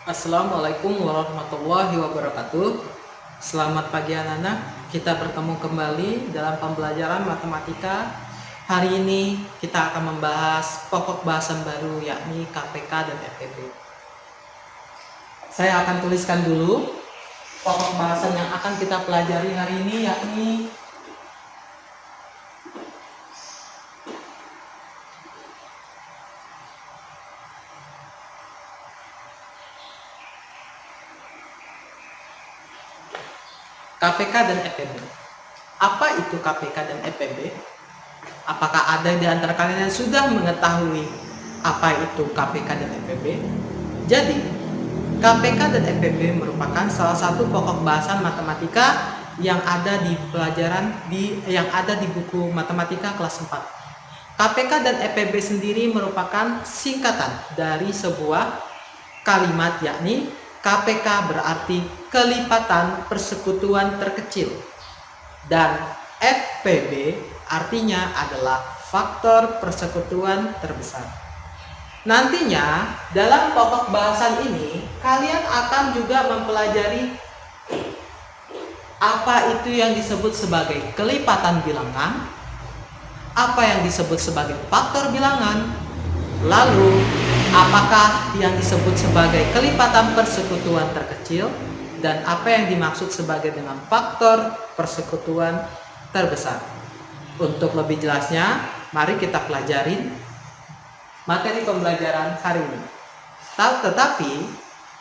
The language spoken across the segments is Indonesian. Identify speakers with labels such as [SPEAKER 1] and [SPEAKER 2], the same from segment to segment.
[SPEAKER 1] Assalamualaikum warahmatullahi wabarakatuh. Selamat pagi anak-anak. Kita bertemu kembali dalam pembelajaran matematika. Hari ini kita akan membahas pokok bahasan baru yakni KPK dan FPB. Saya akan tuliskan dulu pokok bahasan yang akan kita pelajari hari ini yakni KPK dan FPB. Apa itu KPK dan FPB? Apakah ada di antara kalian yang sudah mengetahui apa itu KPK dan FPB? Jadi, KPK dan FPB merupakan salah satu pokok bahasan matematika yang ada di buku matematika kelas 4. KPK dan FPB sendiri merupakan singkatan dari sebuah kalimat yakni KPK berarti kelipatan persekutuan terkecil dan FPB artinya adalah faktor persekutuan terbesar. Nantinya dalam pokok bahasan ini kalian akan juga mempelajari apa itu yang disebut sebagai kelipatan bilangan, apa yang disebut sebagai faktor bilangan, lalu apakah yang disebut sebagai kelipatan persekutuan terkecil, dan apa yang dimaksud sebagai dengan faktor persekutuan terbesar. Untuk lebih jelasnya, mari kita pelajarin materi pembelajaran hari ini. Tetapi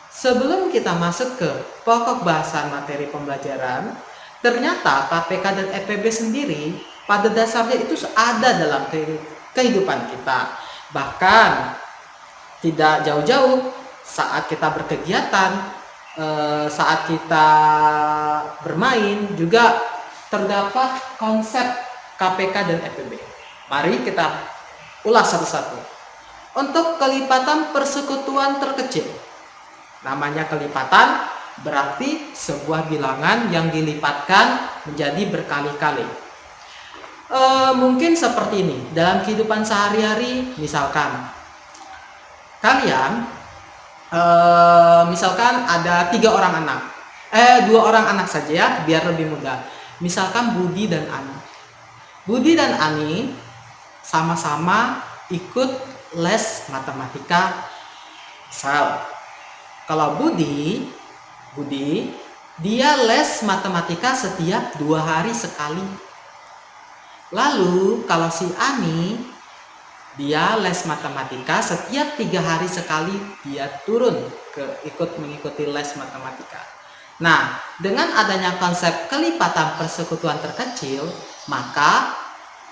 [SPEAKER 1] sebelum kita masuk ke pokok bahasan materi pembelajaran, ternyata KPK dan FPB sendiri pada dasarnya itu ada dalam kehidupan kita. Bahkan tidak jauh-jauh saat kita berkegiatan, saat kita bermain juga terdapat konsep KPK dan FPB. Mari kita ulas satu-satu. Untuk kelipatan persekutuan terkecil, namanya kelipatan berarti sebuah bilangan yang dilipatkan menjadi berkali-kali. Mungkin seperti ini dalam kehidupan sehari-hari. Misalkan kalian misalkan ada 2 orang anak saja ya, biar lebih mudah. Misalkan Budi dan Ani sama-sama ikut les matematika. Kalau Budi dia les matematika setiap 2 hari sekali. Lalu kalau si Ani dia les matematika setiap 3 hari sekali, dia turun mengikuti les matematika. Nah, dengan adanya konsep kelipatan persekutuan terkecil, maka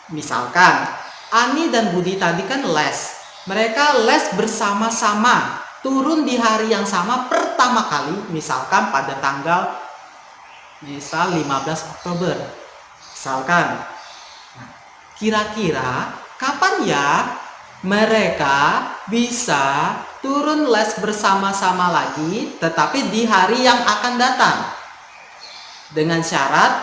[SPEAKER 1] misalkan Ani dan Budi tadi kan les. Mereka les bersama-sama, turun di hari yang sama pertama kali, misalkan pada tanggal 15 Oktober. Misalkan. Nah, kira-kira kapan ya mereka bisa turun les bersama-sama lagi, tetapi di hari yang akan datang? Dengan syarat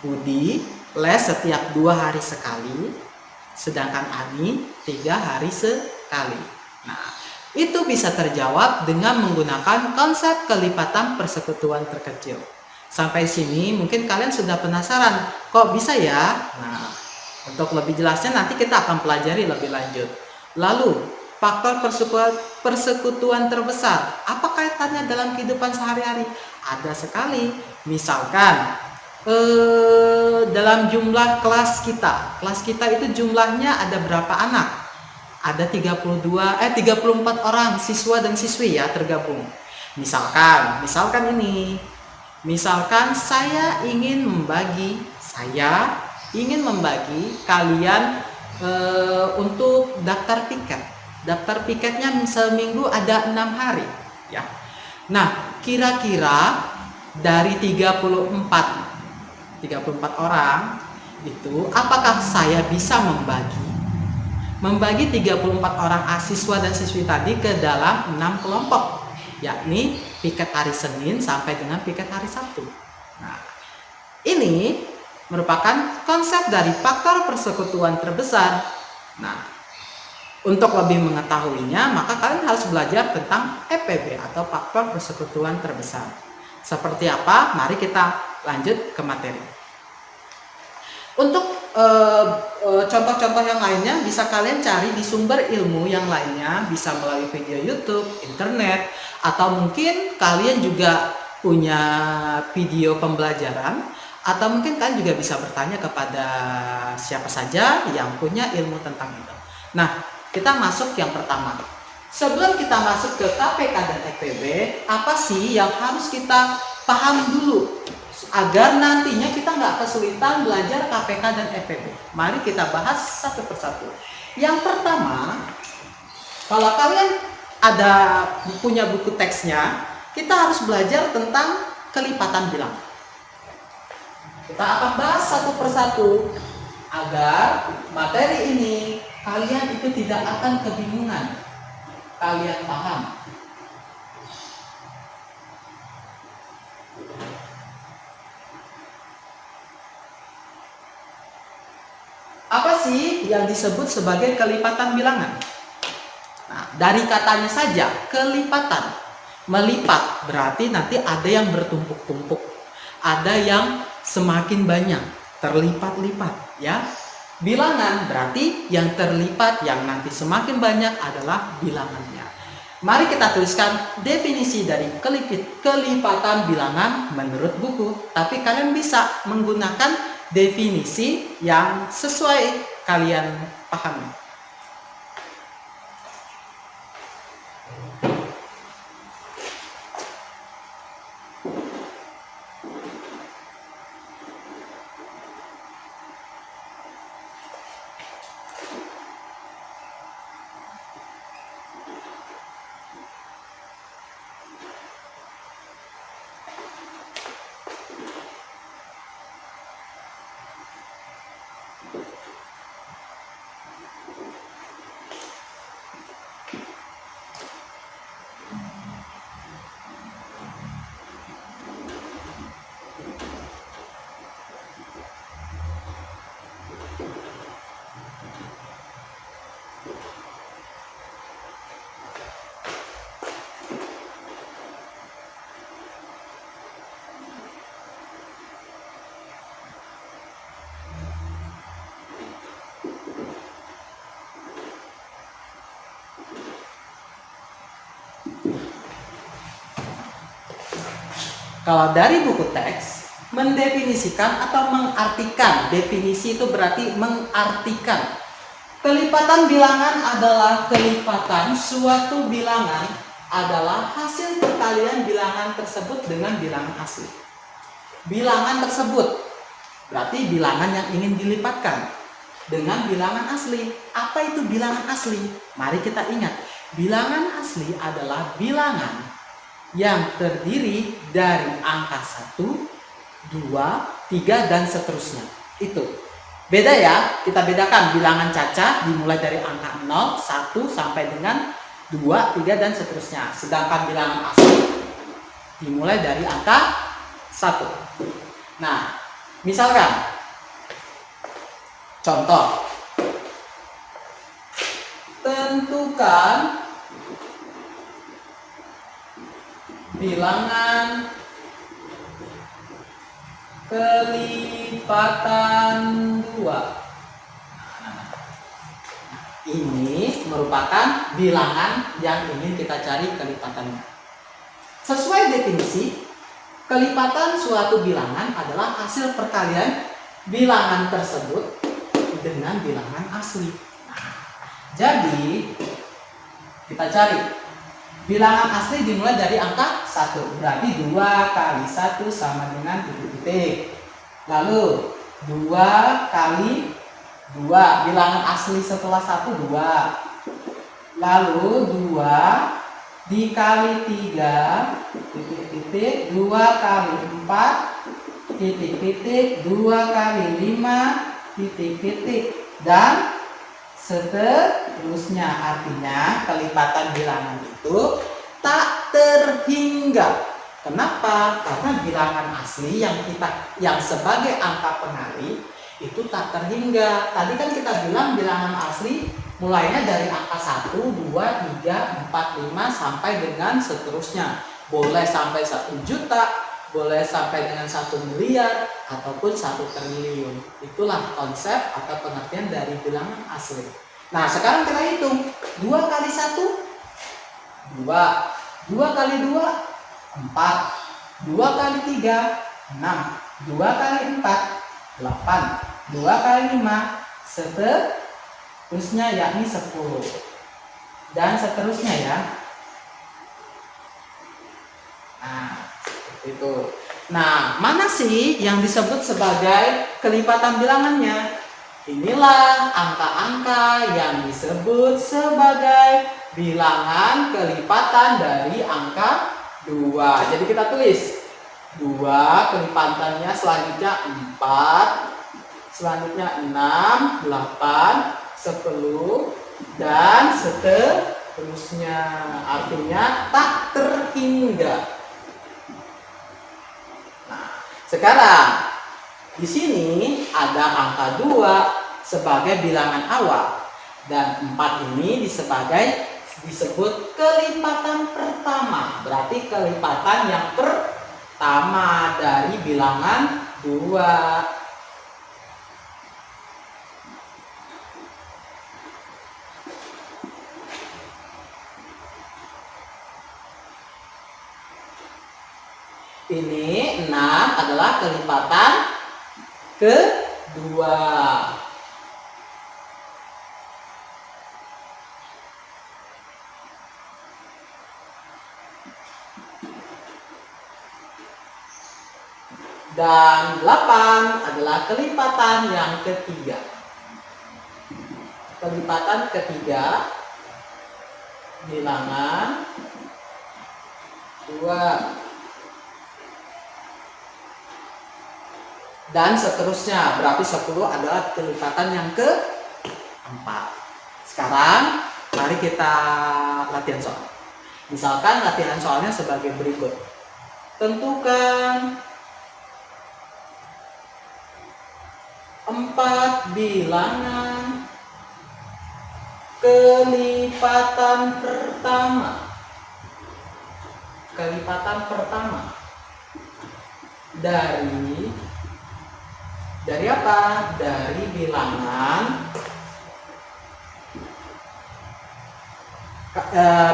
[SPEAKER 1] Budi les setiap 2 hari sekali, sedangkan Ani 3 hari sekali. Nah, itu bisa terjawab dengan menggunakan konsep kelipatan persekutuan terkecil. Sampai sini mungkin kalian sudah penasaran, kok bisa ya? Nah, untuk lebih jelasnya nanti kita akan pelajari lebih lanjut. Lalu, faktor persekutuan terbesar, apa kaitannya dalam kehidupan sehari-hari? Ada sekali. Misalkan dalam jumlah kelas kita itu jumlahnya ada berapa anak? Ada 34 orang siswa dan siswi ya tergabung. Misalkan saya ingin membagi kalian untuk daftar piket. Daftar piketnya seminggu ada 6 hari ya. Nah, kira-kira dari 34 orang itu, apakah saya bisa membagi 34 orang siswa dan siswi tadi ke dalam 6 kelompok, yakni piket hari Senin sampai dengan piket hari Sabtu. Nah, ini merupakan konsep dari faktor persekutuan terbesar. Nah, Untuk lebih mengetahuinya, maka kalian harus belajar tentang EPB atau faktor persekutuan terbesar. Seperti apa? Mari kita lanjut ke materi. Untuk contoh-contoh yang lainnya bisa kalian cari di sumber ilmu yang lainnya, bisa melalui video YouTube, internet, atau mungkin kalian juga punya video pembelajaran, atau mungkin kalian juga bisa bertanya kepada siapa saja yang punya ilmu tentang itu. Nah, kita masuk yang pertama. Sebelum kita masuk ke KPK dan EPB, apa sih yang harus kita paham dulu agar nantinya kita nggak kesulitan belajar KPK dan EPB? Mari kita bahas satu persatu. Yang pertama, kalau kalian ada punya buku teksnya, kita harus belajar tentang kelipatan bilang. Kita akan bahas satu persatu agar materi ini kalian itu tidak akan kebingungan. Kalian paham. Apa sih yang disebut sebagai kelipatan bilangan? Nah, dari katanya saja, kelipatan. Melipat berarti nanti ada yang bertumpuk-tumpuk. Ada yang semakin banyak, terlipat-lipat, ya. Bilangan berarti yang terlipat, yang nanti semakin banyak adalah bilangannya. Mari kita tuliskan definisi dari kelipatan bilangan menurut buku. Tapi kalian bisa menggunakan definisi yang sesuai kalian pahami. Kalau dari buku teks, mendefinisikan atau mengartikan. Definisi itu berarti mengartikan. Kelipatan bilangan adalah kelipatan suatu bilangan adalah hasil perkalian bilangan tersebut dengan bilangan asli. Bilangan tersebut berarti bilangan yang ingin dilipatkan dengan bilangan asli. Apa itu bilangan asli? Mari kita ingat, bilangan asli adalah bilangan yang terdiri dari angka 1, 2, 3, dan seterusnya. Itu. Beda ya, kita bedakan bilangan cacat dimulai dari angka 0, 1, sampai dengan 2, 3, dan seterusnya. Sedangkan bilangan asli dimulai dari angka 1. Nah, misalkan, contoh, tentukan bilangan kelipatan 2. Ini merupakan bilangan yang ingin kita cari kelipatannya. Sesuai definisi, kelipatan suatu bilangan adalah hasil perkalian bilangan tersebut dengan bilangan asli. Jadi, kita cari. Bilangan asli dimulai dari angka 1. Berarti 2 kali 1 sama dengan titik-titik. Lalu 2 kali 2. Bilangan asli setelah 1 2. Lalu 2 dikali 3 titik-titik. 2 kali 4 titik-titik. 2 kali 5 titik-titik. Dan seterusnya. Artinya kelipatan bilangan itu tak terhingga. Kenapa? Karena bilangan asli yang sebagai angka pengali itu tak terhingga. Tadi kan kita bilang bilangan asli mulainya dari angka 1, 2, 3, 4, 5 sampai dengan seterusnya. Boleh sampai 1 juta, boleh sampai dengan 1 miliar, ataupun 1 triliun. Itulah konsep atau pengertian dari bilangan asli. Nah, sekarang kita hitung. 2 kali 1, 2. 2 kali 2, 4. 2 kali 3, 6. 2 kali 4, 8. 2 kali 5, seterusnya yakni 10. Dan seterusnya ya. Nah, seperti itu. Nah, mana sih yang disebut sebagai kelipatan bilangannya? Inilah angka-angka yang disebut sebagai bilangan kelipatan dari angka 2. Jadi kita tulis 2, kelipatannya selanjutnya 4, selanjutnya 6, 8, 10, dan seterusnya. Artinya tak terhingga. Nah, sekarang di sini ada angka 2 sebagai bilangan awal dan 4 ini disebut kelipatan pertama. Berarti kelipatan yang pertama dari bilangan 2. Ini 6 adalah kelipatan kedua. Dan 8 adalah kelipatan yang ketiga. Kelipatan ketiga bilangan 2. Dan seterusnya, berarti 10 adalah kelipatan yang keempat. Sekarang mari kita latihan soal. Misalkan latihan soalnya sebagai berikut. Tentukan 4 bilangan kelipatan pertama. Kelipatan pertama dari apa? Dari bilangan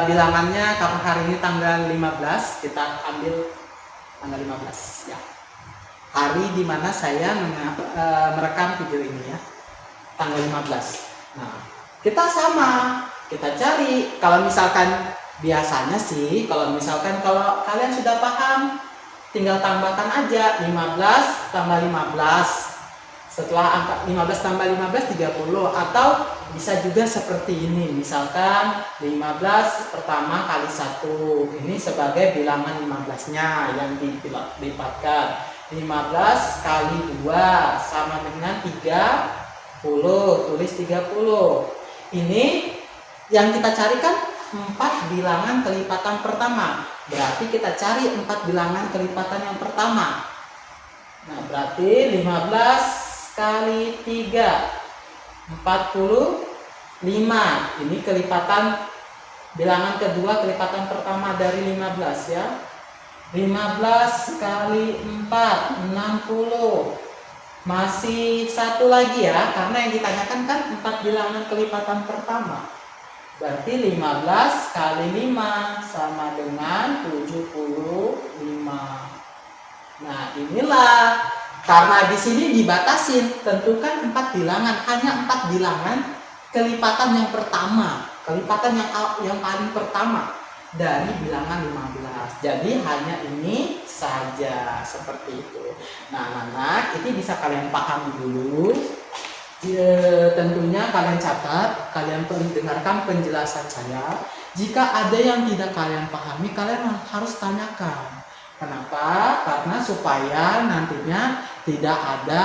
[SPEAKER 1] bilangannya kapan hari ini tanggal 15, kita ambil tanggal 15 ya. Hari dimana saya merekam video ini ya, tanggal 15. Nah, kita sama, kita cari. Kalau misalkan biasanya sih, kalau kalian sudah paham, tinggal tambahkan aja 15 tambah 15. Setelah angka 15 tambah 15, 30. Atau bisa juga seperti ini. Misalkan 15 pertama kali 1. Ini sebagai bilangan 15-nya yang dilipatkan. 15 kali 2 sama dengan 30. Tulis 30. Ini yang kita carikan 4 bilangan kelipatan pertama. Berarti kita cari 4 bilangan kelipatan yang pertama. Nah, berarti 15 kali 3, 45. Ini kelipatan bilangan kedua, kelipatan pertama dari 15 ya. 15 kali 4, 60. Masih satu lagi ya, karena yang ditanyakan kan 4 bilangan kelipatan pertama. Berarti 15 kali 5 sama dengan 75. Nah, inilah karena di sini dibatasin, tentukan 4 bilangan, hanya 4 bilangan kelipatan yang pertama, kelipatan yang paling pertama dari bilangan 15. Jadi hanya ini saja, seperti itu. Nah, anak-anak, ini bisa kalian pahami dulu. Tentunya kalian catat, kalian dengarkan penjelasan saya. Jika ada yang tidak kalian pahami, kalian harus tanyakan. Kenapa? Karena supaya nantinya tidak ada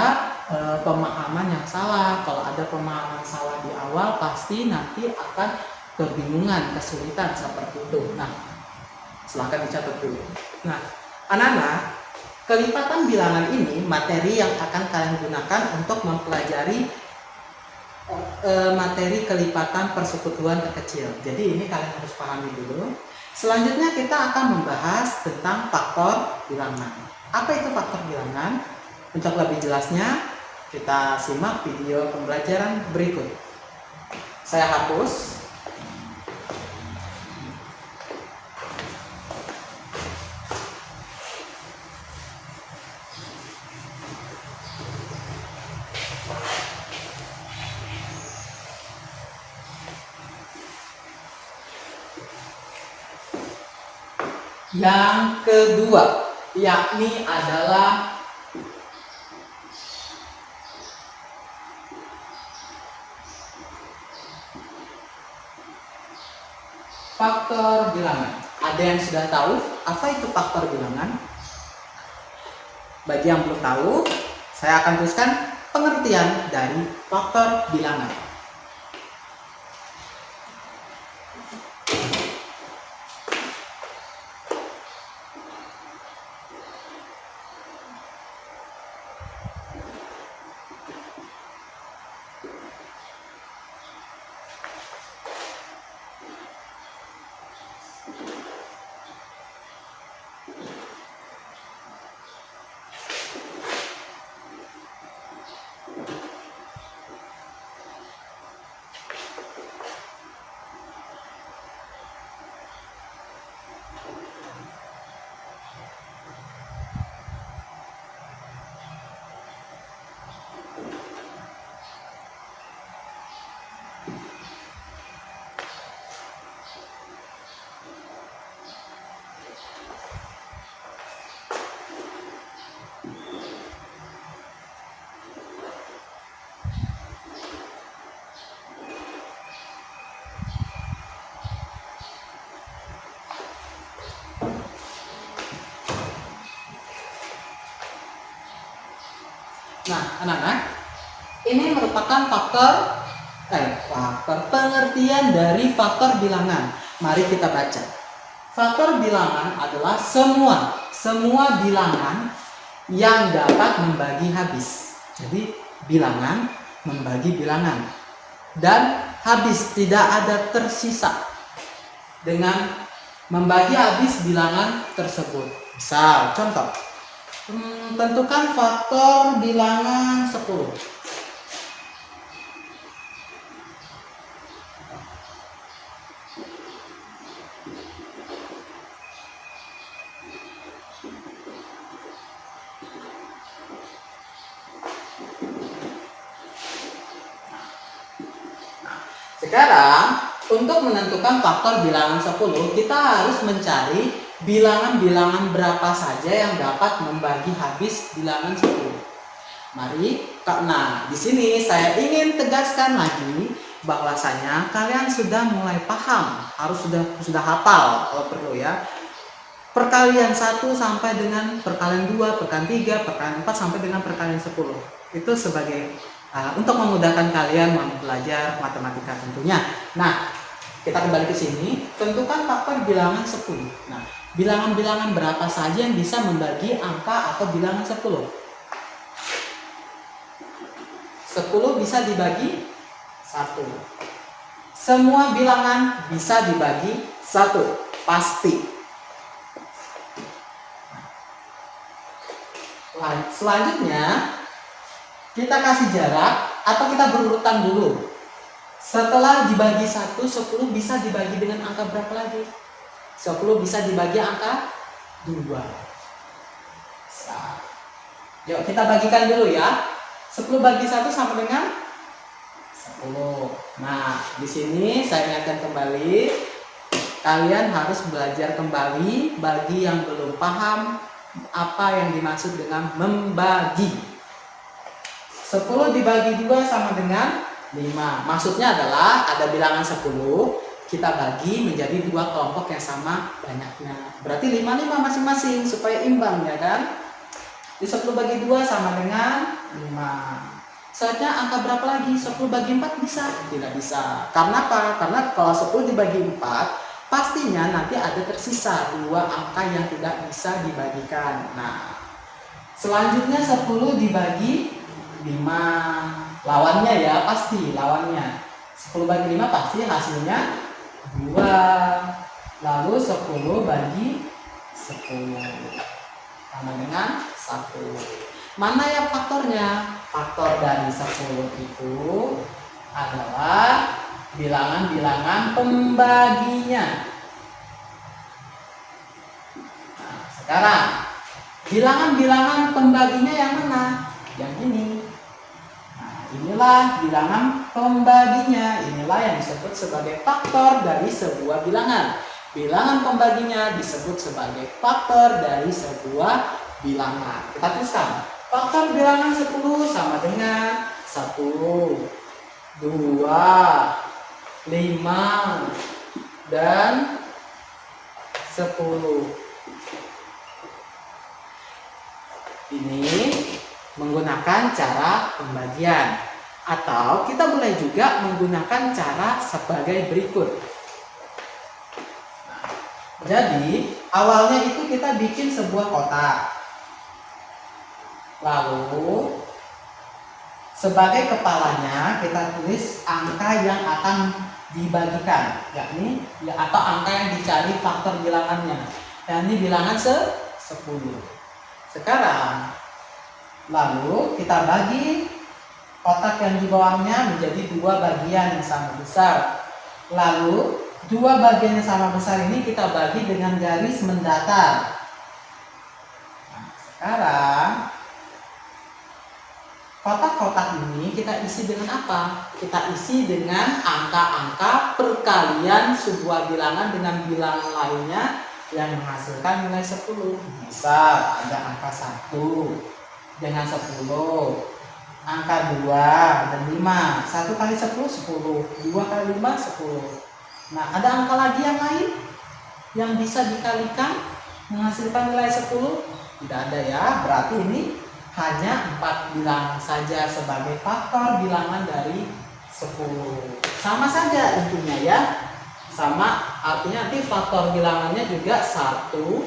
[SPEAKER 1] pemahaman yang salah. Kalau ada pemahaman salah di awal, pasti nanti akan kebingungan, kesulitan seperti itu. Nah, silahkan dicatat dulu. Nah, anak-anak, Kelipatan bilangan ini materi yang akan kalian gunakan untuk mempelajari materi kelipatan persekutuan terkecil. Jadi ini kalian harus pahami dulu. Selanjutnya kita akan membahas tentang faktor bilangan. Apa itu faktor bilangan? Untuk lebih jelasnya, kita simak video pembelajaran berikut. Saya hapus. Yang kedua, yakni adalah faktor bilangan. Ada yang sudah tahu apa itu faktor bilangan? Bagi yang belum tahu, saya akan tuliskan pengertian dari faktor bilangan. Nah, anak-anak, ini merupakan faktor pengertian dari faktor bilangan. Mari kita baca. Faktor bilangan adalah semua bilangan yang dapat membagi habis. Jadi, bilangan membagi bilangan dan habis, tidak ada tersisa dengan membagi habis bilangan tersebut. Misal, contoh, tentukan faktor bilangan 10. Sekarang, untuk menentukan faktor bilangan 10, kita harus mencari bilangan-bilangan berapa saja yang dapat membagi habis bilangan 10. Mari, di sini saya ingin tegaskan lagi bahwasanya kalian sudah mulai paham, harus sudah hafal kalau perlu ya. Perkalian 1 sampai dengan perkalian 2, perkalian 3, perkalian 4 sampai dengan perkalian 10. Itu sebagai untuk memudahkan kalian belajar matematika tentunya. Nah, kita kembali ke sini, tentukan faktor bilangan 10. Nah, bilangan-bilangan berapa saja yang bisa membagi angka atau bilangan 10? 10 bisa dibagi 1. Semua bilangan bisa dibagi 1, pasti. Selanjutnya, kita kasih jarak atau kita berurutan dulu. Setelah dibagi 1, 10 bisa dibagi dengan angka berapa lagi? 10 bisa dibagi angka 2. Yuk kita bagikan dulu ya. 10 bagi 1 sama dengan 10. Nah, di sini saya ingatkan kembali, kalian harus belajar kembali bagi yang belum paham apa yang dimaksud dengan membagi. 10 dibagi 2 sama dengan 5. Maksudnya adalah ada bilangan 10, kita bagi menjadi 2 kelompok yang sama banyaknya. Berarti 5-5 masing-masing supaya imbang ya kan? Di 10 bagi 2 sama dengan 5. Selanjutnya angka berapa lagi? 10 bagi 4 bisa? Tidak bisa. Karena apa? Karena kalau 10 dibagi 4, pastinya nanti ada tersisa 2 angka yang tidak bisa dibagikan. Nah, Selanjutnya 10 dibagi 5. Lawannya ya, pasti lawannya. 10 bagi 5 pasti hasilnya 2. Lalu 10 bagi 10 sama dengan 1. Mana yang faktornya? Faktor dari 10 itu adalah bilangan-bilangan pembaginya. Nah, sekarang bilangan-bilangan pembaginya yang mana? Yang ini. Nah, inilah bilangan pembaginya. Inilah yang disebut sebagai faktor dari sebuah bilangan. Bilangan pembaginya disebut sebagai faktor dari sebuah bilangan. Kita tuliskan. Faktor bilangan 10 sama dengan 10, 2, 5, dan 10. Ini menggunakan cara pembagian, atau kita boleh juga menggunakan cara sebagai berikut. Jadi awalnya itu kita bikin sebuah kotak, lalu sebagai kepalanya kita tulis angka yang akan dibagikan, yakni atau angka yang dicari faktor bilangannya, yakni bilangan 10. Sekarang lalu kita bagi kotak yang di bawahnya menjadi 2 bagian yang sama besar. Lalu 2 bagian yang sama besar ini kita bagi dengan garis mendatar. Nah, sekarang kotak-kotak ini kita isi dengan apa? Kita isi dengan angka-angka perkalian sebuah bilangan dengan bilangan lainnya yang menghasilkan nilai 10. Misal ada angka 1 dengan 10, angka 2 dan 5. 1 kali 10, 10. 2 kali 5, 10. Nah, ada angka lagi yang lain yang bisa dikalikan menghasilkan nilai 10? Tidak ada ya, berarti ini hanya 4 bilangan saja sebagai faktor bilangan dari 10. Sama saja intinya ya. Sama, artinya nanti faktor bilangannya juga 1,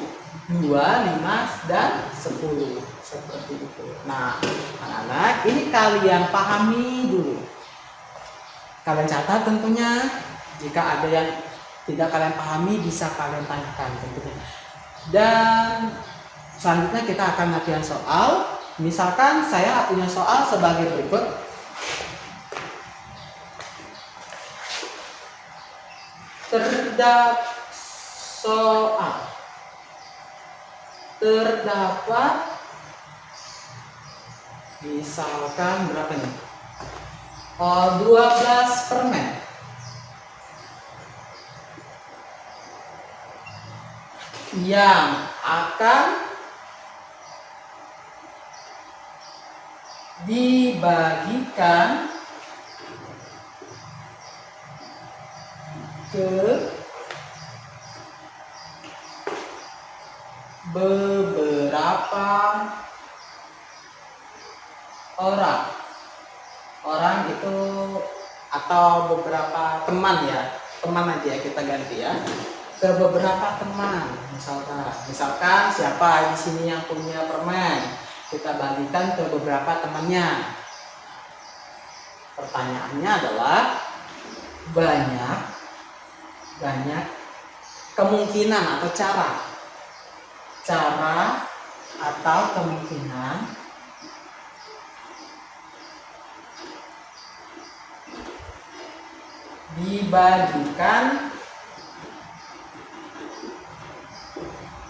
[SPEAKER 1] 2, 5, dan 10. Seperti itu. Nah, anak-anak, ini kalian pahami dulu. Kalian catat tentunya. Jika ada yang tidak kalian pahami, bisa kalian tanyakan tentunya. Dan selanjutnya kita akan latihan soal. Misalkan saya punya soal sebagai berikut. Terdapat misalkan berapa nih? 12 permen yang akan dibagikan ke beberapa orang itu atau beberapa teman ya, teman aja kita ganti ya, ke beberapa teman. Misalkan siapa di sini yang punya permen, kita bagikan ke beberapa temannya. Pertanyaannya adalah banyak kemungkinan atau cara atau kemungkinan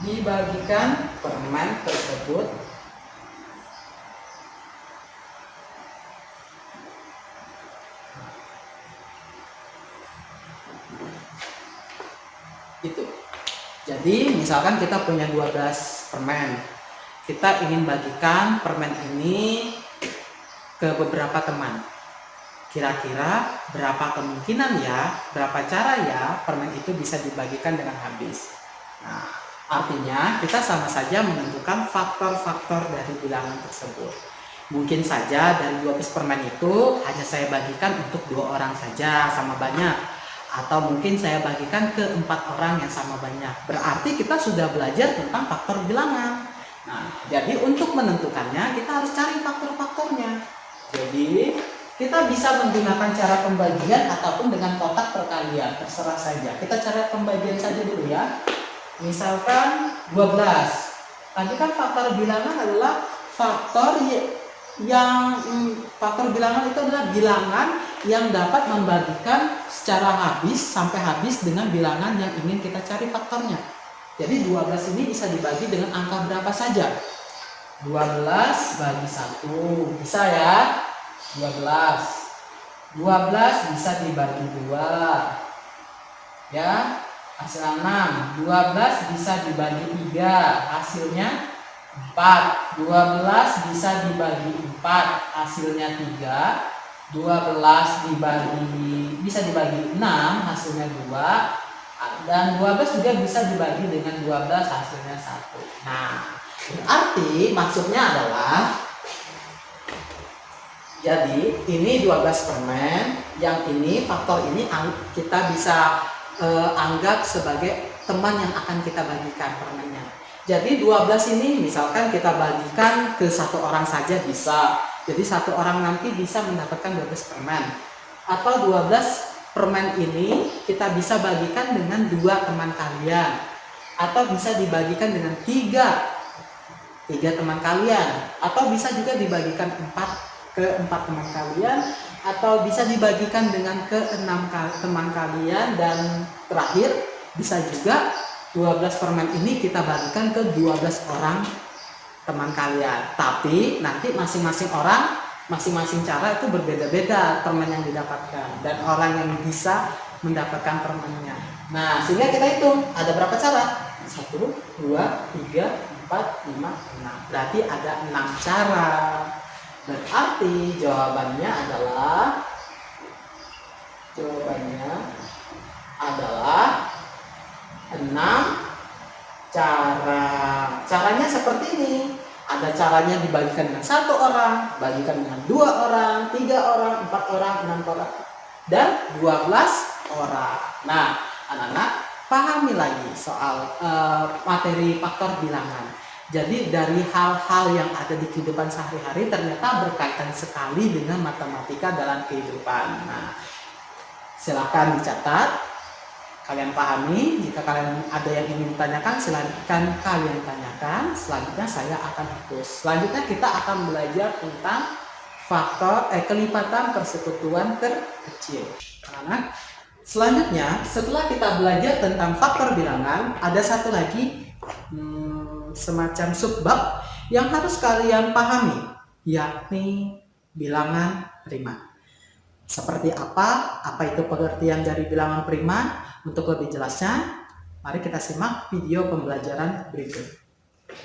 [SPEAKER 1] dibagikan permen tersebut itu. Jadi misalkan kita punya 12 permen, kita ingin bagikan permen ini ke beberapa teman. Kira-kira berapa kemungkinan ya, berapa cara ya permen itu bisa dibagikan dengan habis. Nah, artinya kita sama saja menentukan faktor-faktor dari bilangan tersebut. Mungkin saja dari 12 permen itu hanya saya bagikan untuk 2 orang saja sama banyak, atau mungkin saya bagikan ke 4 orang yang sama banyak. Berarti kita sudah belajar tentang faktor bilangan. Nah, jadi untuk menentukannya kita harus cari faktor-faktornya. Jadi kita bisa menggunakan cara pembagian ataupun dengan kotak perkalian, terserah saja. Kita cara pembagian saja dulu ya. Misalkan 12. Tadi kan faktor bilangan adalah faktor bilangan itu adalah bilangan yang dapat membagikan secara habis sampai habis dengan bilangan yang ingin kita cari faktornya. Jadi 12 ini bisa dibagi dengan angka berapa saja. 12 bagi 1 bisa ya. 12 bisa dibagi 2 ya, hasilnya 6. 12 bisa dibagi 3, hasilnya 4. 12 bisa dibagi 4, hasilnya 3. 12 bisa dibagi 6, hasilnya 2. Dan 12 juga bisa dibagi dengan 12, hasilnya 1. Nah, berarti maksudnya adalah, jadi ini 12 permen, yang ini faktor ini kita bisa anggap sebagai teman yang akan kita bagikan permennya. Jadi 12 ini misalkan kita bagikan ke satu orang saja bisa. Jadi satu orang nanti bisa mendapatkan 12 permen. Atau 12 permen ini kita bisa bagikan dengan 2 teman kalian. Atau bisa dibagikan dengan 3 teman kalian. Atau bisa juga dibagikan ke 4 teman kalian, atau bisa dibagikan dengan ke 6 teman kalian, dan terakhir bisa juga 12 permen ini kita bagikan ke 12 orang teman kalian. Tapi nanti masing-masing orang, masing-masing cara itu berbeda-beda permen yang didapatkan dan orang yang bisa mendapatkan permennya. Nah, sehingga kita hitung ada berapa cara? 1, 2, 3, 4, 5, 6. Berarti ada 6 cara. Berarti jawabannya adalah 6 cara. Caranya seperti ini. Ada caranya dibagikan dengan 1 orang, bagikan dengan 2 orang, 3 orang, 4 orang, 6 orang, dan 12 orang. Nah, anak-anak pahami lagi soal materi faktor bilangan. Jadi dari hal-hal yang ada di kehidupan sehari-hari ternyata berkaitan sekali dengan matematika dalam kehidupan. Nah, silakan dicatat, kalian pahami. Jika kalian ada yang ingin ditanyakan, silakan kalian tanyakan. Selanjutnya saya akan hapus. Selanjutnya kita akan belajar tentang faktor kelipatan persekutuan terkecil. Nah, selanjutnya setelah kita belajar tentang faktor bilangan, ada satu lagi semacam subbab yang harus kalian pahami, yakni bilangan prima. Seperti apa itu pengertian dari bilangan prima? Untuk lebih jelasnya, mari kita simak video pembelajaran berikut.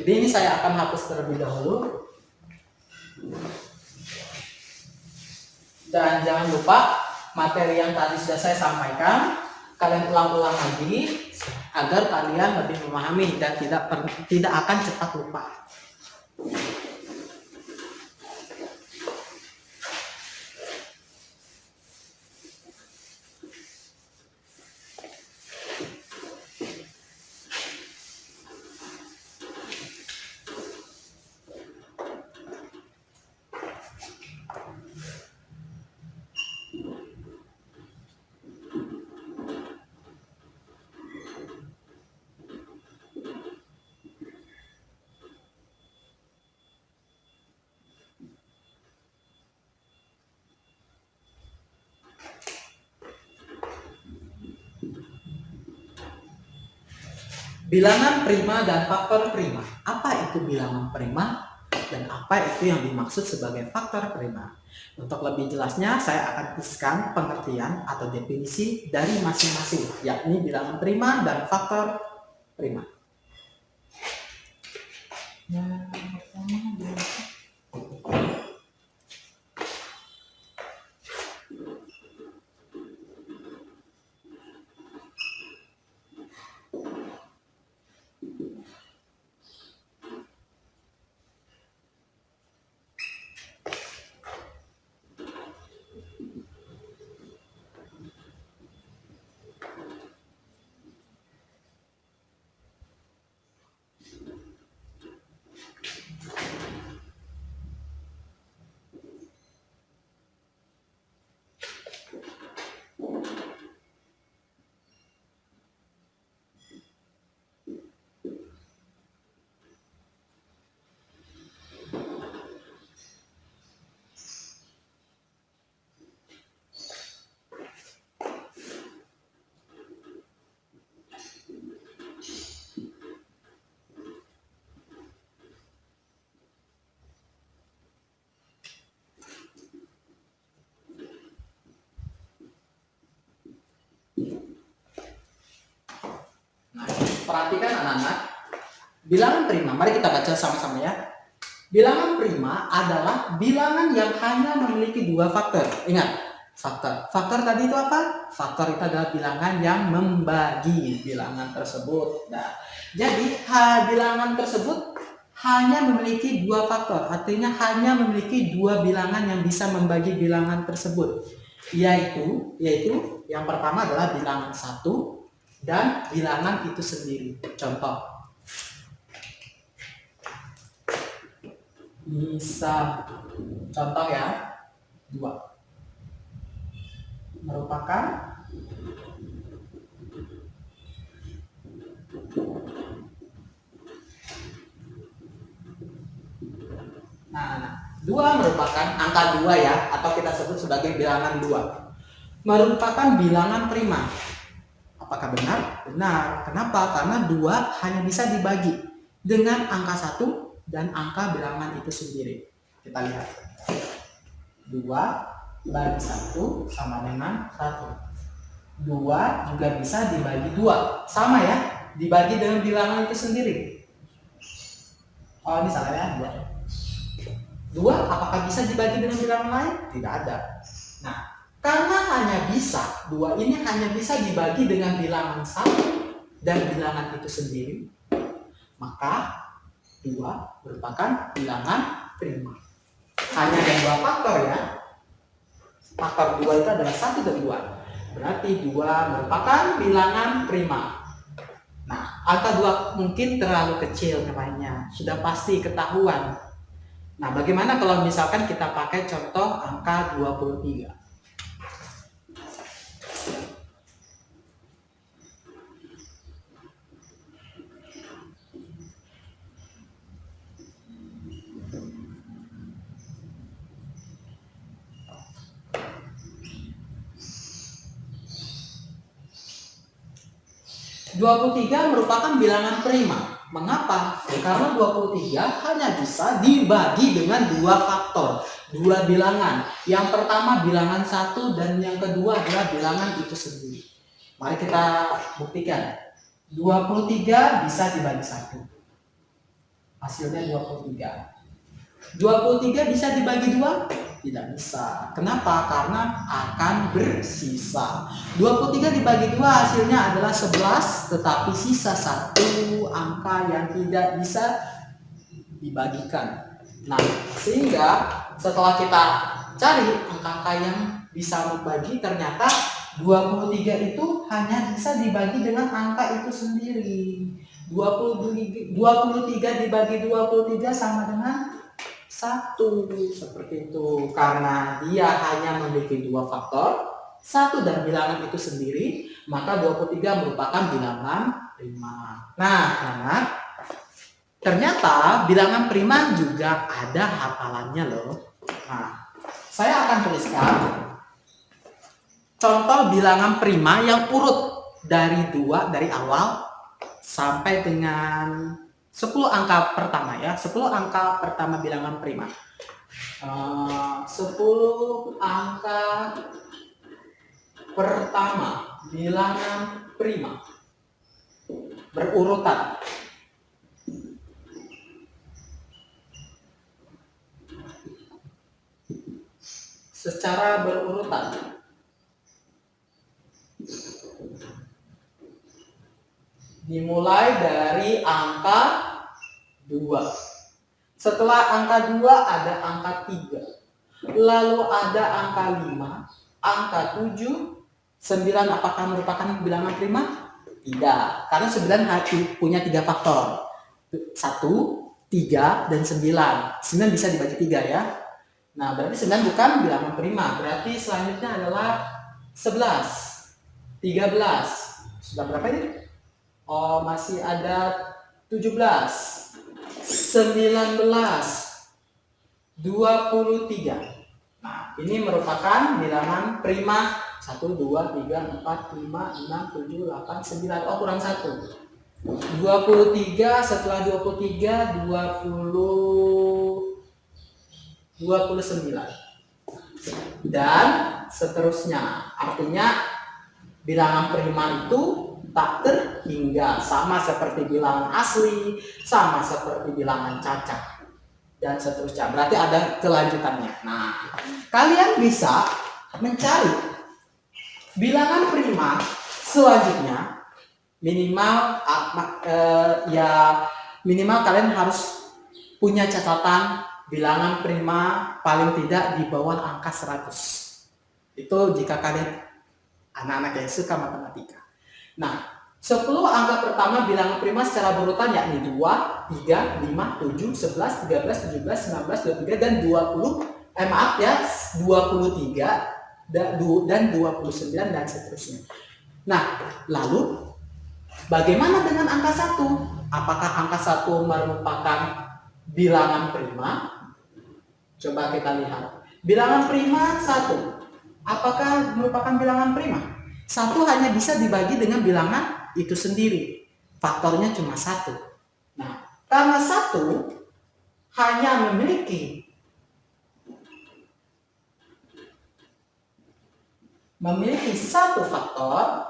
[SPEAKER 1] Jadi ini saya akan hapus terlebih dahulu. Dan jangan lupa materi yang tadi sudah saya sampaikan, kalian ulang-ulang lagi agar kalian lebih memahami dan tidak akan cepat lupa. Bilangan prima dan faktor prima. Apa itu bilangan prima dan apa itu yang dimaksud sebagai faktor prima? Untuk lebih jelasnya, saya akan tuliskan pengertian atau definisi dari masing-masing, yakni bilangan prima dan faktor prima. Yang pertama, Bilangan prima, mari kita baca sama-sama ya. Bilangan prima adalah bilangan yang hanya memiliki dua faktor. Ingat, faktor. Faktor tadi itu apa? Faktor itu adalah bilangan yang membagi bilangan tersebut. Nah, jadi bilangan tersebut hanya memiliki dua faktor, artinya hanya memiliki dua bilangan yang bisa membagi bilangan tersebut. Yaitu yang pertama adalah bilangan satu dan bilangan itu sendiri. Contoh. Bisa contoh ya, 2 merupakan dua merupakan angka 2 ya, atau kita sebut sebagai bilangan 2. Merupakan bilangan prima. Apakah benar? Benar. Kenapa? Karena 2 hanya bisa dibagi dengan angka 1 dan angka bilangan itu sendiri. Kita lihat. 2 bagi 1 sama dengan 1. 2 juga bisa dibagi 2. Sama ya, dibagi dengan bilangan itu sendiri. Oh, ini salah ya, 2. 2 apakah bisa dibagi dengan bilangan lain? Tidak ada. Nah, karena hanya bisa, 2 ini hanya bisa dibagi dengan bilangan 1 dan bilangan itu sendiri, maka 2 merupakan bilangan prima. Hanya ada 2 faktor ya. Faktor 2 itu adalah 1 dan 2. Berarti 2 merupakan bilangan prima. Nah, angka 2 mungkin terlalu kecil namanya. Sudah pasti ketahuan. Nah, bagaimana kalau misalkan kita pakai contoh angka 23? 23 merupakan bilangan prima. Mengapa? Karena 23 hanya bisa dibagi dengan 2 faktor, 2 bilangan. Yang pertama bilangan 1 dan yang kedua adalah bilangan itu sendiri. Mari kita buktikan. 23 bisa dibagi 1. Hasilnya 23. 23 bisa dibagi 2? Tidak bisa. Kenapa? Karena akan bersisa. 23 dibagi 2 hasilnya adalah 11, tetapi sisa 1 angka yang tidak bisa dibagikan. Nah, sehingga setelah kita cari angka-angka yang bisa membagi, ternyata 23 itu hanya bisa dibagi dengan angka itu sendiri. 23 dibagi 23 sama dengan 1, seperti itu. Karena dia hanya memiliki 2 faktor, 1 dan bilangan itu sendiri, maka 23 merupakan bilangan prima. Nah, anak, ternyata bilangan prima juga ada hafalannya loh. Nah, saya akan tuliskan contoh bilangan prima yang urut dari 2 dari awal sampai dengan 10 angka pertama ya, 10 angka pertama bilangan prima. 10 angka pertama bilangan prima berurutan. Secara berurutan. Dimulai dari angka 2. Setelah angka 2 ada angka 3. Lalu ada angka 5, angka 7, 9 apakah merupakan bilangan prima? Tidak, karena 9 punya 3 faktor. 1, 3, dan 9. 9 bisa dibagi 3 ya. Nah, berarti 9 bukan bilangan prima. Berarti selanjutnya adalah 11, 13. Sudah berapa ini? Oh, masih ada 17, 19, 23. Nah, ini merupakan bilangan prima. 1, 2, 3, 4, 5, 6, 7, 8, 9. Oh, kurang 1. 23, setelah 23, 29. Dan seterusnya. Artinya bilangan prima itu tak hingga, sama seperti bilangan asli, sama seperti bilangan cacat, dan seterusnya. Berarti ada kelanjutannya. Nah, kalian bisa mencari bilangan prima selanjutnya. Minimal kalian harus punya catatan bilangan prima paling tidak di bawah angka 100. Itu jika kalian anak-anak yang suka matematika. Nah, 10 angka pertama bilangan prima secara berurutan yakni 2, 3, 5, 7, 11, 13, 17, 19, 23, dan 23 dan 29 dan seterusnya. Nah, lalu bagaimana dengan angka 1? Apakah angka 1 merupakan bilangan prima? Coba kita lihat. Bilangan prima 1. Apakah merupakan bilangan prima? 1 hanya bisa dibagi dengan bilangan itu sendiri. Faktornya cuma 1. Nah, karena 1 hanya memiliki satu faktor,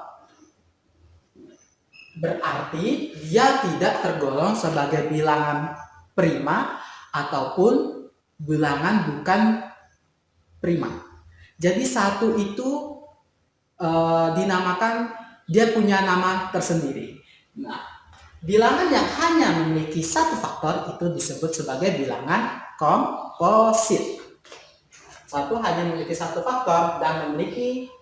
[SPEAKER 1] berarti dia tidak tergolong sebagai bilangan prima ataupun bilangan bukan prima. Jadi 1 itu dinamakan, dia punya nama tersendiri. Nah, bilangan yang hanya memiliki 1 faktor itu disebut sebagai bilangan komposit. 1 hanya memiliki 1 faktor dan memiliki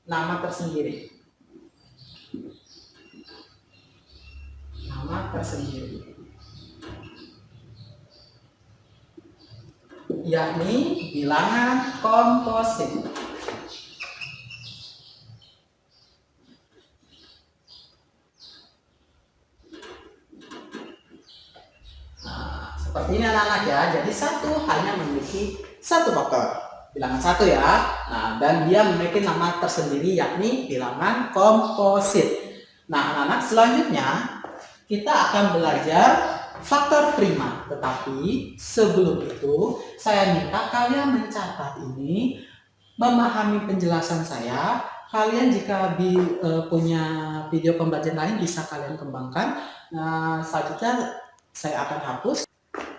[SPEAKER 1] nama tersendiri. Yakni bilangan komposit. Nah, seperti ini anak-anak ya. Jadi 1 hanya memiliki 1 faktor, bilangan 1 ya. Nah, dan dia memiliki nama tersendiri yakni bilangan komposit. Nah, anak-anak, selanjutnya kita akan belajar faktor prima. Tetapi sebelum itu saya minta kalian mencatat ini, memahami penjelasan saya. Kalian jika punya video pembelajaran lain bisa kalian kembangkan. Nah, selanjutnya saya akan hapus.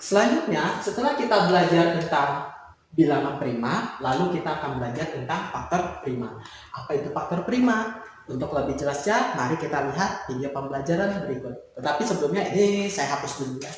[SPEAKER 1] Selanjutnya setelah kita belajar tentang bilangan prima, lalu kita akan belajar tentang faktor prima. Apa itu faktor prima? Untuk lebih jelasnya, mari kita lihat video pembelajaran berikut. Tetapi sebelumnya ini saya hapus dulu ya.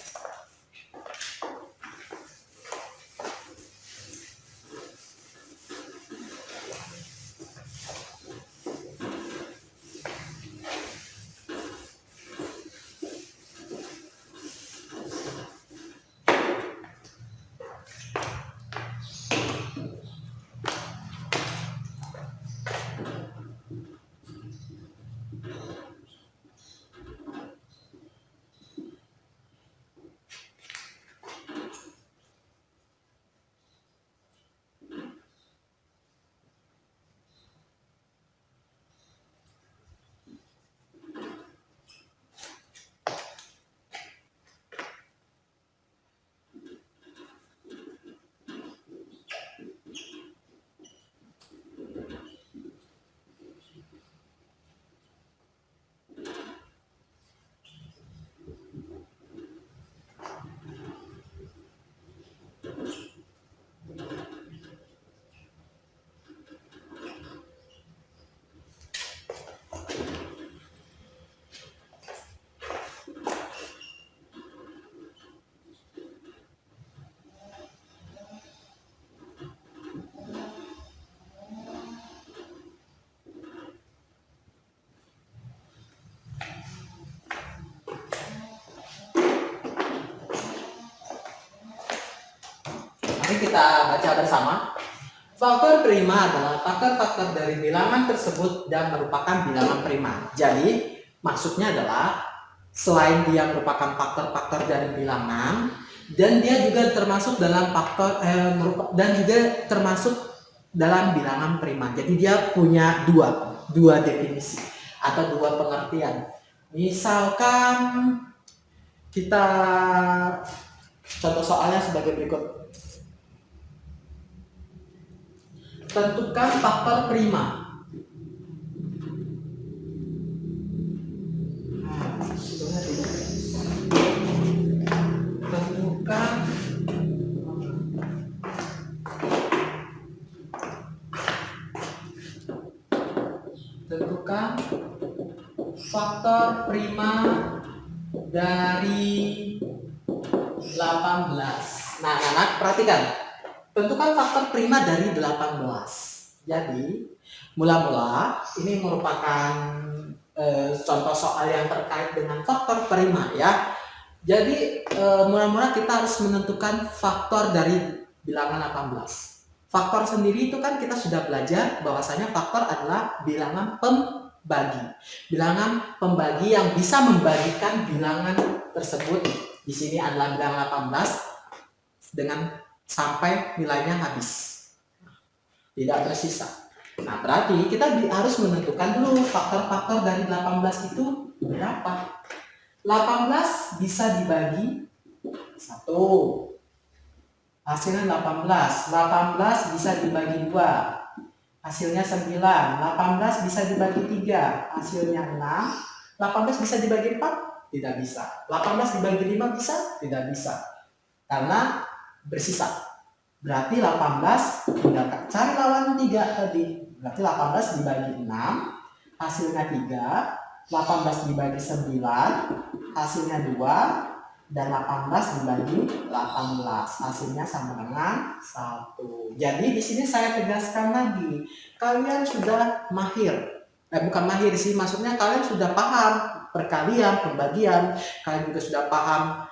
[SPEAKER 1] Mari kita baca bersama. Faktor prima adalah faktor-faktor dari bilangan tersebut dan merupakan bilangan prima. Jadi, maksudnya adalah selain dia merupakan faktor-faktor dari bilangan, dan dia juga termasuk dalam dalam bilangan prima. Jadi dia punya dua definisi atau dua pengertian. Misalkan kita contoh soalnya sebagai berikut. Tentukan faktor prima. Tentukan faktor prima dari 18. Nah, anak-anak perhatikan. Tentukan faktor prima dari 18. Jadi, mula-mula ini merupakan contoh soal yang terkait dengan faktor prima ya. Jadi, mula-mula kita harus menentukan faktor dari bilangan 18. Faktor sendiri itu kan kita sudah belajar bahwasanya faktor adalah bilangan pembagi. Bilangan pembagi yang bisa membagikan bilangan tersebut. Di sini adalah bilangan 18 dengan sampai nilainya habis. Tidak tersisa. Nah, berarti kita harus menentukan dulu faktor-faktor dari 18 itu berapa. 18 bisa dibagi 1. Hasilnya 18. 18 bisa dibagi 2. Hasilnya 9. 18 bisa dibagi 3. Hasilnya 6. 18 bisa dibagi 4? Tidak bisa. 18 dibagi 5 bisa? Tidak bisa. Karena bersisa. Berarti 18 kita cari lawan 3 tadi. Berarti 18 dibagi 6. Hasilnya 3. 18 dibagi 9. Hasilnya 2. Dan 18 dibagi 18 hasilnya sama dengan 1. Jadi di sini saya tegaskan lagi, kalian sudah mahir, bukan mahir sih, maksudnya kalian sudah paham perkalian, pembagian, kalian juga sudah paham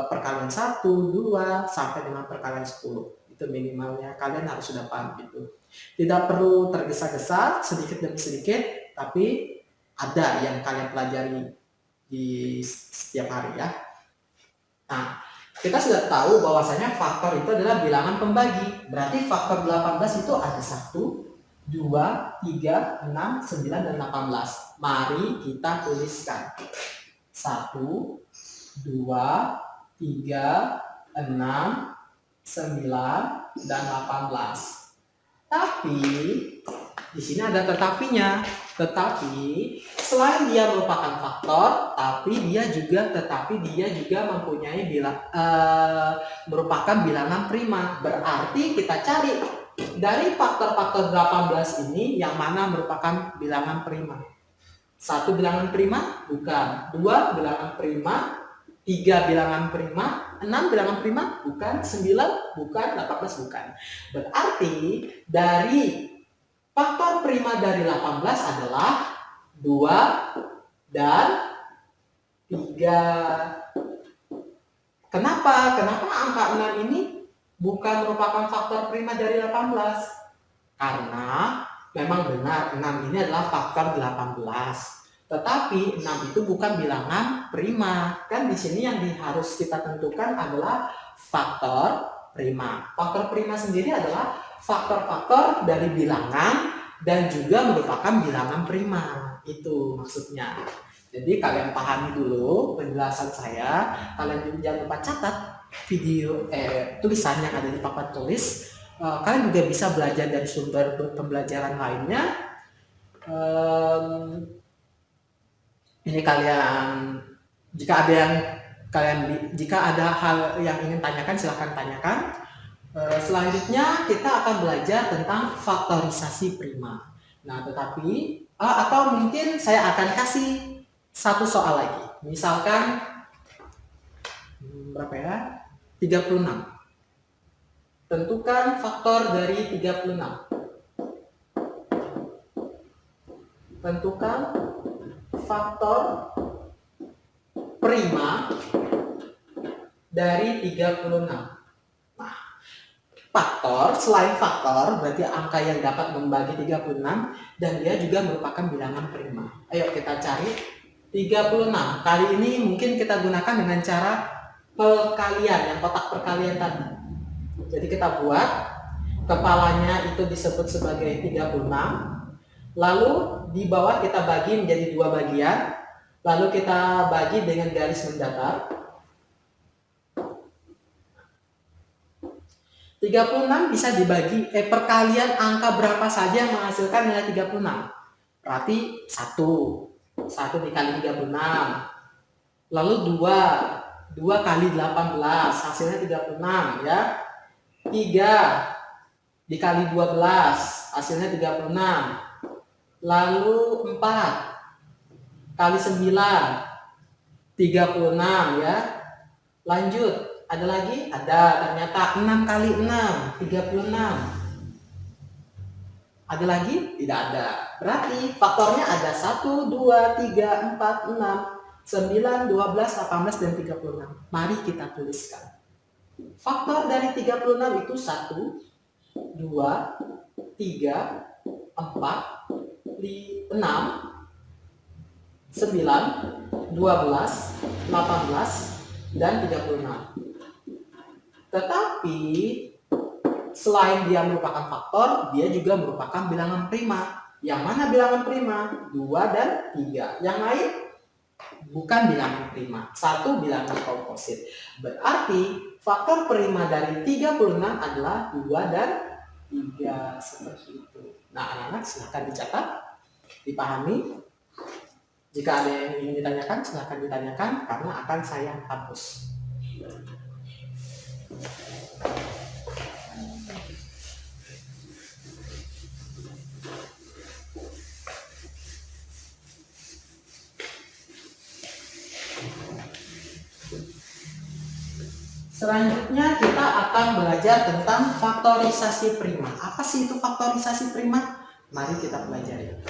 [SPEAKER 1] perkalian 1, 2 sampai dengan perkalian 10. Itu minimalnya kalian harus sudah paham itu. Tidak perlu tergesa-gesa, sedikit demi sedikit, tapi ada yang kalian pelajari di setiap hari ya. Nah, kita sudah tahu bahwasanya faktor itu adalah bilangan pembagi. Berarti faktor 18 itu ada 1, 2, 3, 6, 9, dan 18. Mari kita tuliskan. 1, 2, 3, 6, 9, dan 18. Tapi di sini ada tetapinya. Tetapi selain dia merupakan faktor, dia juga mempunyai merupakan bilangan prima. Berarti kita cari dari faktor-faktor 18 ini yang mana merupakan bilangan prima. 1 bilangan prima? Bukan. 2 bilangan prima? 3 bilangan prima? 6 bilangan prima? Bukan. 9? Bukan. 18? Bukan. Berarti dari faktor prima dari 18 adalah 2 dan 3. Kenapa? Kenapa angka 6 ini bukan merupakan faktor prima dari 18? Karena memang benar 6 ini adalah faktor 18. Tetapi 6 itu bukan bilangan prima. Kan di sini yang harus kita tentukan adalah faktor prima. Faktor prima sendiri adalah faktor-faktor dari bilangan dan juga merupakan bilangan prima. Itu maksudnya. Jadi kalian pahami dulu penjelasan saya. Kalian jangan lupa catat video tulisan yang ada di papan tulis. Kalian juga bisa belajar dari sumber pembelajaran lainnya. Ini kalian jika ada hal yang ingin tanyakan silahkan tanyakan. Selanjutnya kita akan belajar tentang faktorisasi prima. Nah, tetapi atau mungkin saya akan kasih satu soal lagi. Misalkan berapa ya? 36. Tentukan faktor dari 36. Tentukan faktor prima dari 36. Faktor, selain faktor, berarti angka yang dapat membagi 36 dan dia juga merupakan bilangan prima. Ayo kita cari 36. Kali ini mungkin kita gunakan dengan cara perkalian, yang kotak perkalian tadi. Jadi kita buat, kepalanya itu disebut sebagai 36. Lalu di bawah kita bagi menjadi 2 bagian. Lalu kita bagi dengan garis mendatar. 36 bisa dibagi, perkalian angka berapa saja yang menghasilkan nilai 36. Berarti 1. 1 dikali 36. Lalu 2 kali 18, hasilnya 36 ya. 3 dikali 12, hasilnya 36. Lalu 4 kali 9, 36 ya. Lanjut, ada lagi? Ada, ternyata 6 kali 6, 36. Ada lagi? Tidak ada. Berarti faktornya ada 1, 2, 3, 4, 6, 9, 12, 18, dan 36. Mari kita tuliskan. Faktor dari 36 itu 1, 2, 3, 4, 6, 9, 12, 18, dan 36. Tetapi selain dia merupakan faktor, dia juga merupakan bilangan prima. Yang mana bilangan prima? 2 dan 3. Yang lain bukan bilangan prima. 1 bilangan komposit. Berarti faktor prima dari 36 adalah 2 dan 3. Seperti itu. Nah, anak-anak silahkan dicatat, dipahami. Jika ada yang ingin ditanyakan, silahkan ditanyakan karena akan saya hapus. Selanjutnya kita akan belajar tentang faktorisasi prima. Apa sih itu faktorisasi prima? Mari kita pelajari.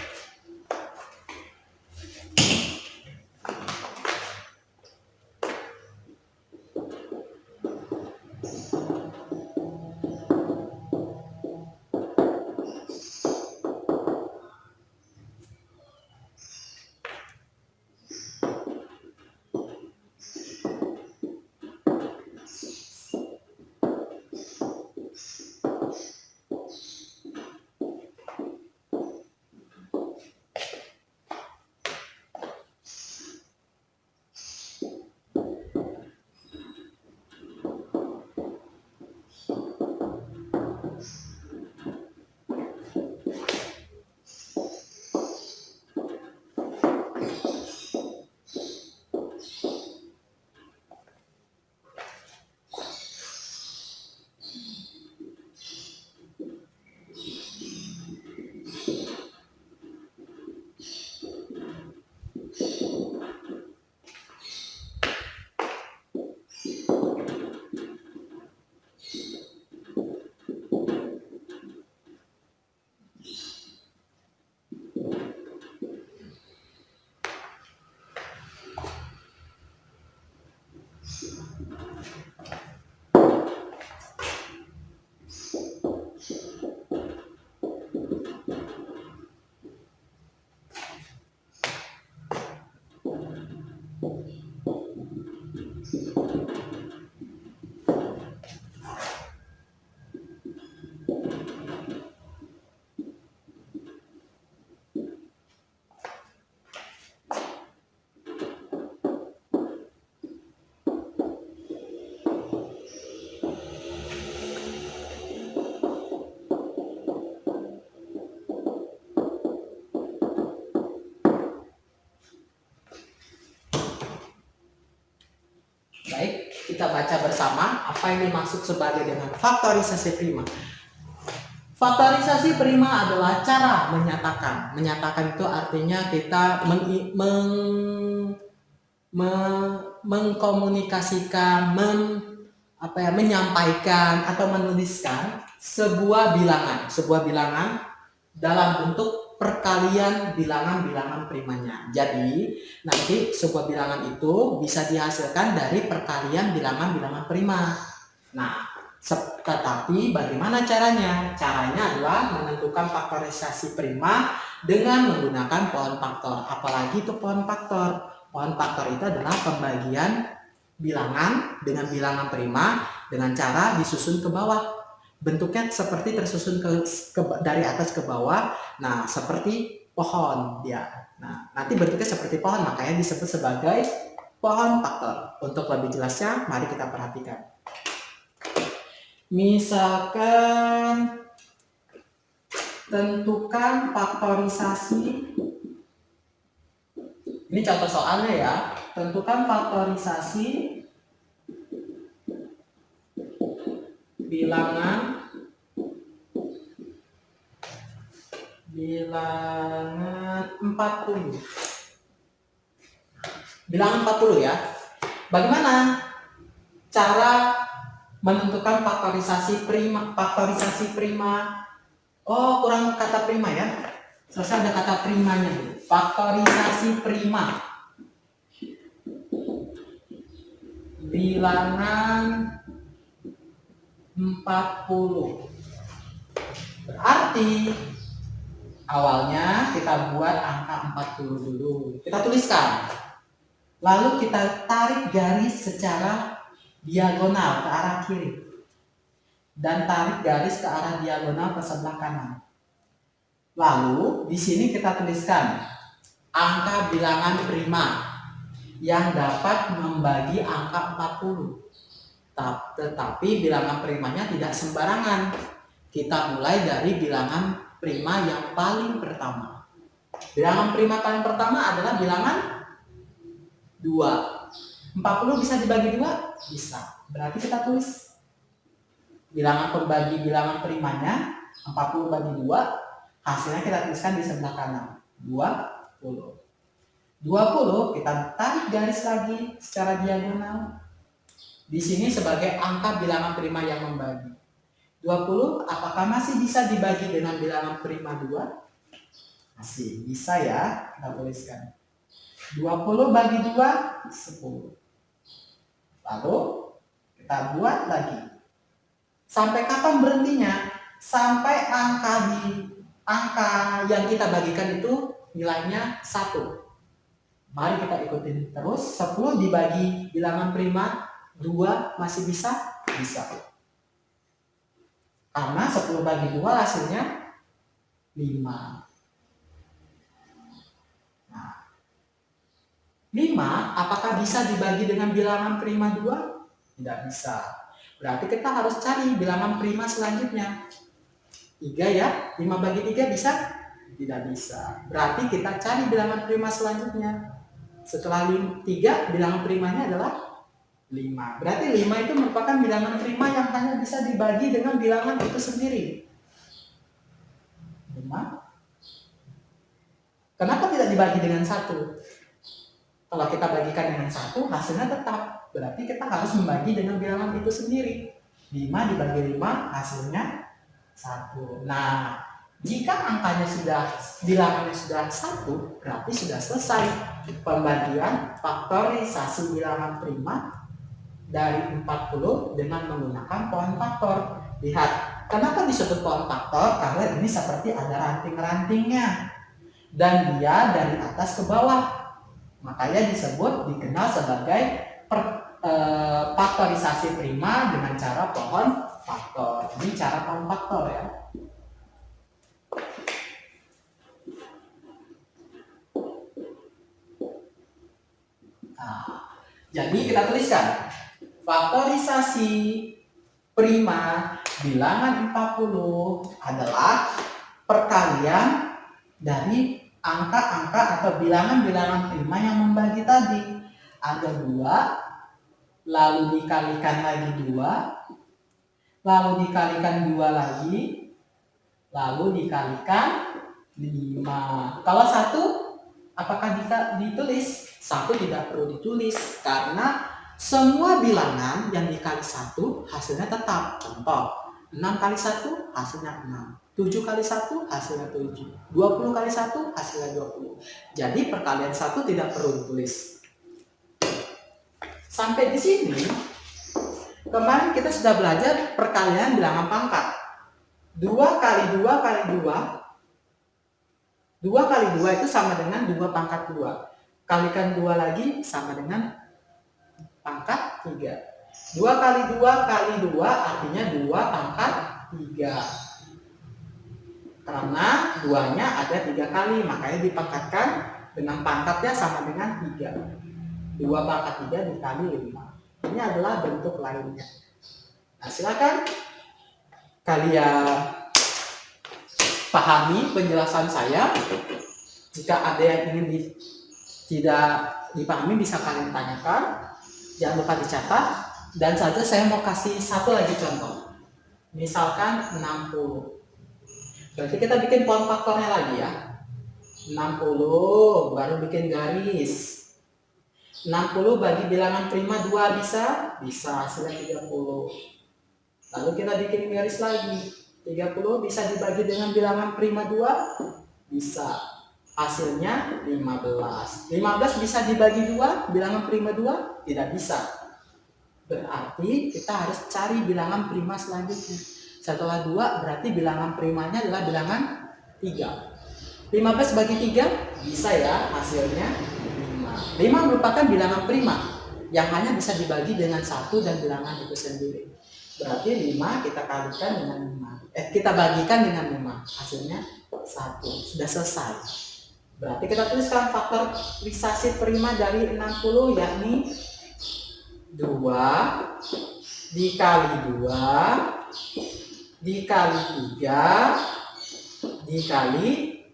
[SPEAKER 1] Baik, kita baca bersama apa yang dimaksud sebagai dengan faktorisasi prima. Faktorisasi prima adalah cara menyatakan. Menyatakan itu artinya kita mengkomunikasikan, menyampaikan atau menuliskan sebuah bilangan dalam bentuk perkalian bilangan-bilangan primanya. Jadi nanti sebuah bilangan itu bisa dihasilkan dari perkalian bilangan-bilangan prima. Nah, tetapi bagaimana caranya? Caranya adalah menentukan faktorisasi prima dengan menggunakan pohon faktor. Apalagi itu pohon faktor. Pohon faktor itu adalah pembagian bilangan dengan bilangan prima dengan cara disusun ke bawah. Bentuknya seperti tersusun dari atas ke bawah. Nah, seperti pohon dia. Nah, nanti bentuknya seperti pohon, makanya disebut sebagai pohon faktor. Untuk lebih jelasnya, mari kita perhatikan. Misalkan tentukan faktorisasi Ini contoh soalnya ya. Tentukan faktorisasi bilangan 40. Bilangan 40 ya. Bagaimana cara menentukan faktorisasi prima? Oh, kurang kata prima ya. Selesai ada kata primanya dulu. Faktorisasi prima. Bilangan 40. Berarti awalnya kita buat angka 40 dulu. Kita tuliskan. Lalu kita tarik garis secara diagonal ke arah kiri. Dan tarik garis ke arah diagonal ke sebelah kanan. Lalu di sini kita tuliskan angka bilangan prima yang dapat membagi angka 40. Tetapi bilangan primanya tidak sembarangan. Kita mulai dari bilangan prima yang paling pertama. Bilangan prima paling pertama adalah bilangan 2. 40 bisa dibagi 2? Bisa. Berarti kita tulis bilangan pembagi bilangan primanya 40 bagi 2, hasilnya kita tuliskan di sebelah kanan 20. 20 kita tarik garis lagi secara diagonal. Di sini sebagai angka bilangan prima yang membagi. 20 apakah masih bisa dibagi dengan bilangan prima 2? Masih bisa ya, kita tuliskan. 20 bagi 2, 10. Lalu kita buat lagi. Sampai kapan berhentinya? Sampai angka yang kita bagikan itu nilainya 1. Mari kita ikutin terus. 10 dibagi bilangan prima 2 masih bisa? Bisa. Karena 10 bagi 2 hasilnya 5. Nah, 5 apakah bisa dibagi dengan bilangan prima 2? Tidak bisa. Berarti kita harus cari bilangan prima selanjutnya. 3 ya, 5 bagi 3 bisa? Tidak bisa. Berarti kita cari bilangan prima selanjutnya. Setelah 3, bilangan primanya adalah 5. Berarti 5 itu merupakan bilangan prima yang hanya bisa dibagi dengan bilangan itu sendiri. 5. Kenapa tidak dibagi dengan 1? Kalau kita bagikan dengan 1, hasilnya tetap. Berarti kita harus membagi dengan bilangan itu sendiri. 5 dibagi 5 hasilnya 1. Nah, jika bilangannya sudah 1, berarti sudah selesai pembagian faktorisasi bilangan prima dari 40 dengan menggunakan pohon faktor. Lihat, kenapa disebut pohon faktor? Karena ini seperti ada ranting-rantingnya. Dan dia dari atas ke bawah. Makanya dikenal sebagai faktorisasi prima dengan cara pohon faktor. Ini cara pohon faktor ya. Nah, jadi kita tuliskan faktorisasi prima bilangan 40 adalah perkalian dari angka-angka atau bilangan-bilangan prima yang membagi tadi. Ada 2, lalu dikalikan lagi 2, lalu dikalikan 2 lagi, lalu dikalikan 5. Kalau 1, apakah ditulis? 1 tidak perlu ditulis, karena semua bilangan yang dikali 1 hasilnya tetap. Contoh, 6 kali 1 hasilnya 6. 7 kali 1 hasilnya 7. 20 kali 1 hasilnya 20. Jadi perkalian 1 tidak perlu ditulis. Sampai di sini, kemarin kita sudah belajar perkalian bilangan pangkat. 2 kali 2 kali 2. 2 kali 2 itu sama dengan 2 pangkat 2. Kalikan 2 lagi sama dengan pangkat 3. 2 kali 2 kali 2 artinya 2 pangkat 3. Karena 2-nya ada 3 kali, makanya dipangkatkan dengan pangkatnya sama dengan 3. 2 pangkat 3 dikali 5. Ini adalah bentuk lainnya. Nah, silakan kalian pahami penjelasan saya. Jika ada yang ingin tidak dipahami bisa kalian tanyakan, jangan lupa dicatat. Dan saja saya mau kasih satu lagi contoh, misalkan 60. Berarti kita bikin poin faktornya lagi ya. 60 baru bikin garis. 60 bagi bilangan prima 2 bisa? Bisa, hasilnya 30. Lalu kita bikin garis lagi. 30 bisa dibagi dengan bilangan prima 2? Bisa. Hasilnya 15. 15 bisa dibagi 2 bilangan prima 2? Tidak bisa. Berarti kita harus cari bilangan prima selanjutnya. Setelah 2 berarti bilangan primanya adalah bilangan 3. 15 bagi 3 bisa ya, hasilnya 5. 5 merupakan bilangan prima yang hanya bisa dibagi dengan 1 dan bilangan itu sendiri. Berarti 5 kita kalikan dengan 5. Kita bagikan dengan 5. Hasilnya 1. Sudah selesai. Berarti kita tuliskan faktorisasi prima dari 60 yakni 2 dikali 2 dikali 3 dikali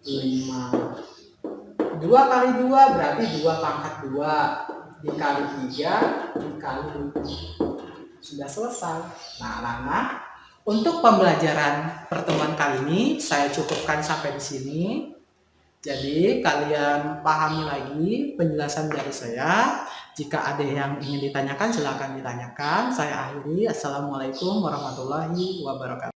[SPEAKER 1] 5. 2 kali 2 berarti 2 pangkat 2 dikali 3 dikali 5. Sudah selesai. Nah, anak-anak, untuk pembelajaran pertemuan kali ini saya cukupkan sampai di sini. Jadi kalian pahami lagi penjelasan dari saya. Jika ada yang ingin ditanyakan, silakan ditanyakan. Saya akhiri. Assalamualaikum warahmatullahi wabarakatuh.